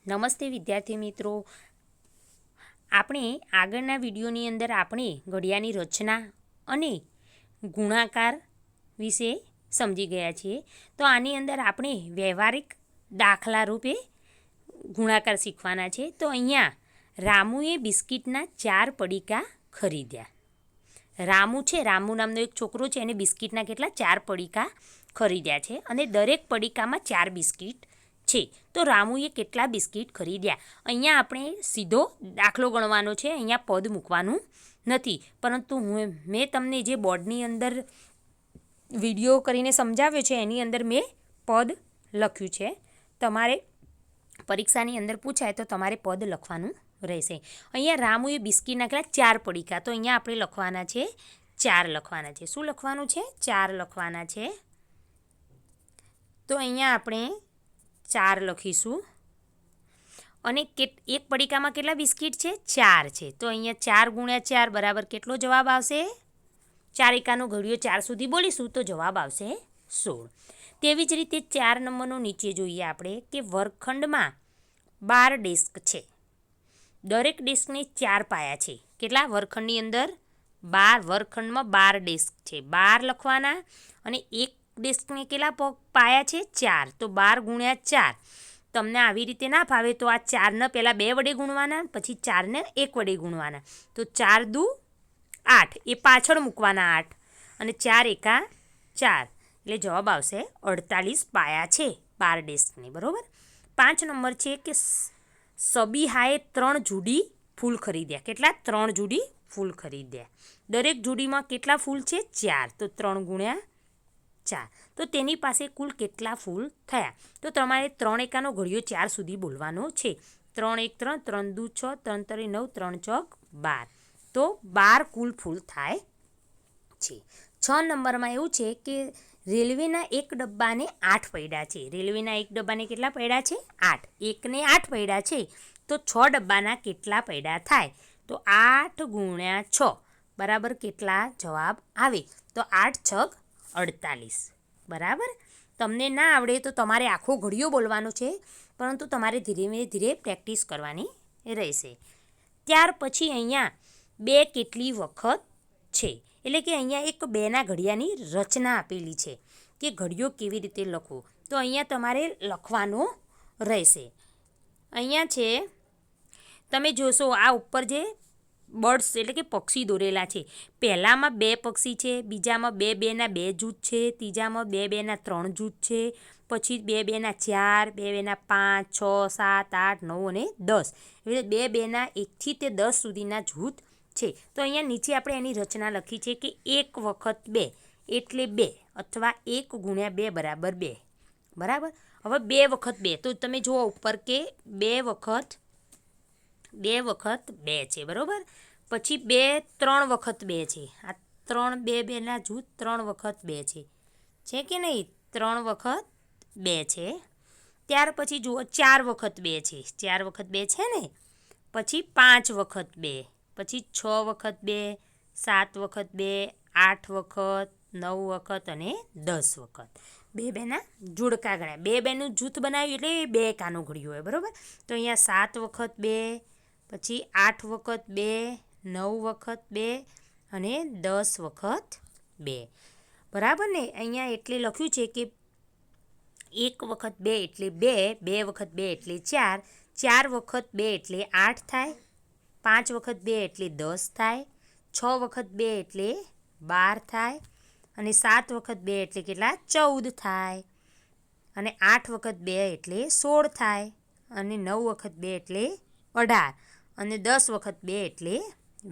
નમસ્તે વિદ્યાર્થી મિત્રો, આપણે આગળના વિડીયોની અંદર આપણે ઘડિયાની રચના અને ગુણાકાર વિશે સમજી ગયા છીએ. તો આની અંદર આપણે વ્યવહારિક દાખલા રૂપે ગુણાકાર શીખવાના છે. તો અહીંયા રામુએ બિસ્કિટના 4 પડીકા ખરીદ્યા. રામુ છે, રામુ નામનો એક છોકરો છે, એને બિસ્કિટના કેટલા 4 પડીકા ખરીદ્યા છે અને દરેક પડીકામાં 4 બિસ્કિટ છે. તો રામુએ કેટલા બિસ્કિટ ખરીદ્યા? અહીંયા આપણે સીધો દાખલો ગણવાનો છે, અહીંયા પદ મૂકવાનું નથી. પરંતુ મેં તમને જે બોર્ડની અંદર વિડીયો કરીને સમજાવ્યો છે એની અંદર મેં પદ લખ્યું છે. તમારે પરીક્ષાની અંદર પૂછાય તો તમારે પદ લખવાનું રહેશે. અહીંયા રામુએ બિસ્કિટના કેટલા 4 પડીકા, તો અહીંયા આપણે લખવાના છે 4 લખવાના છે. શું લખવાનું છે? 4 લખવાના છે. તો અહીંયા આપણે 4 લખીશું. અને એક પડીકામાં કેટલા બિસ્કિટ છે? 4 છે. તો અહીંયા 4 ગુણ્યા 4 બરાબર કેટલો જવાબ આવશે? 4 એકાનો ઘડિયો 4 સુધી બોલીશું તો જવાબ આવશે 16. તેવી જ રીતે 4 નંબરનો નીચે જોઈએ આપણે કે વર્ગખંડમાં 12 ડેસ્ક છે. દરેક ડેસ્કને 4 પાયા છે. કેટલા વર્ગખંડની અંદર? 12. વર્ગખંડમાં 12 ડેસ્ક છે. 12 લખવાના અને એક ડેસ્કને કેટલા પાયા છે? 4. તો 12 ગુણ્યા 4. તમને આવી રીતે ના ફાવે તો આ 4ને પહેલાં 2 વડે ગુણવાના, પછી 4ને 1 વડે ગુણવાના. તો 4 દુ 8, એ પાછળ મૂકવાના 8 અને 4 એકા 4, એટલે જવાબ આવશે 48 પાયા છે 12 ડેસ્કની. બરાબર. 5 નંબર છે કે સબીહાએ 3 જુડી ફૂલ ખરીદ્યા. કેટલા? 3 જુડી ફૂલ ખરીદ્યા. દરેક જુડીમાં કેટલા ફૂલ છે? 4. તો 3 ગુણ્યા 4. તો તેની પાસે કુલ કેટલા ફૂલ થયા? તો તમારે 3 એકાનો ઘડિયો 4 સુધી બોલવાનો છે. 3 1 3, 3 દુ 6, 3 તરી 9, 3 ચોક 12. તો 12 કુલ ફૂલ થાય છે. 6 નંબરમાં એવું છે કે રેલવેના એક ડબ્બાને 8 પૈડા છે. રેલવેના એક ડબ્બાને કેટલા પૈડા છે? 8. એકને 8 પૈડા છે તો 6 ડબ્બાના કેટલા પૈડા થાય? તો 8 ગુણ્યા 6 બરાબર કેટલા જવાબ આવે? તો 8 છગ 48. બરાબર. તમને ના આવડે તો તમારે આખો ઘડિયો બોલવાનો છે, પરંતુ તમારે ધીરે ધીરે પ્રેક્ટિસ કરવાની રહેશે. ત્યાર પછી અહીંયા 2 કેટલી વખત છે, એટલે કે અહીંયા એક 2ના ઘડિયાની રચના આપેલી છે કે ઘડિયો કેવી રીતે લખવો. તો અહીંયા તમારે લખવાનો રહેશે. અહીંયા છે, તમે જોશો આ ઉપર જે બર્ડ્સ એટલે કે પક્ષી દોરેલા છે. પહેલામાં 2 પક્ષી છે, બીજામાં 2 2ના 2 જૂથ છે, ત્રીજામાં 2 2ના 3 જૂથ છે, પછી 2 2ના 4, 2 2ના 5, 6, 7, 8, 9 અને 10. એટલે 2 2ના 1થી તે 10 સુધીના જૂથ છે. તો અહીંયા નીચે આપણે એની રચના લખી છે કે 1 વખત 2 એટલે 2 અથવા 1 ગુણ્યા 2 બરાબર 2. બરાબર. હવે 2 વખત 2 તો તમે જુઓ ઉપર કે 2 વખત 2 છે. બરાબર. પછી 2 3 વખત 2 છે. આ 3 2 2ના જૂથ 3 વખત 2 છે કે નહીં? 3 વખત 2 છે. ત્યાર પછી જુઓ 4 વખત 2 છે. 4 વખત 2 છે ને. પછી 5 વખત 2, પછી 6 વખત 2, 7 વખત 2, 8 વખત, 9 વખત અને 10 વખત. 2 2ના જોડકા ગણ્યા. 2 2નું જૂથ બનાવ્યું એટલે 2 એકાનો ઘડિયો હોય. બરાબર. તો અહીંયા 7 વખત 2, પછી 8 વખત 2, 9 વખત 2 અને 10 વખત 2. બરાબર ને. અહીંયા એટલે લખ્યું છે કે 1 વખત 2 એટલે 2, 2 વખત 2 એટલે 4, 4 વખત 2 એટલે 8 થાય, 5 વખત 2 એટલે 10 થાય, 6 વખત 2 એટલે 12 થાય અને 7 વખત 2 એટલે કેટલા? 14 થાય અને 8 વખત 2 એટલે 16 થાય અને 9 વખત 2 એટલે 18 અને 10 વખત 2 એટલે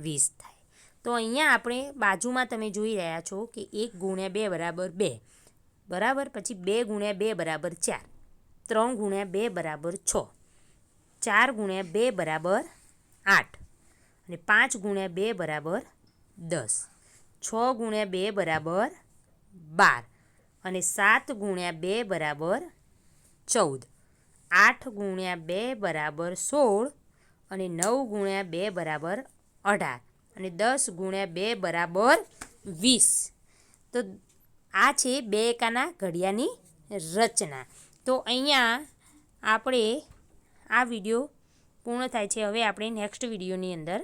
20 થાય. તો અહીંયા આપણે બાજુમાં તમે જોઈ રહ્યા છો કે 1 ગુણ્યા 2 બરાબર 2. બરાબર. પછી 2 ગુણ્યા 2 બરાબર 4, 3 ગુણ્યા 2 બરાબર 6, 4 ગુણ્યા 2 બરાબર 8 અને 5 ગુણ્યા 2 બરાબર 10, 6 ગુણ્યા 2 બરાબર 12 અને 7 ગુણ્યા 2 બરાબર 14, 8 ગુણ્યા 2 બરાબર 16 અને 9 ગુણ્યા 2 બરાબર 18 અને 10 ગુણ્યા 2 બરાબર 20. તો આ છે 2 એકાના ઘડિયાની રચના. તો અહીંયા આપણે આ વિડીયો પૂર્ણ થાય છે. હવે આપણે નેક્સ્ટ વિડીયોની અંદર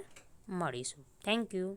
મળીશું. Thank you.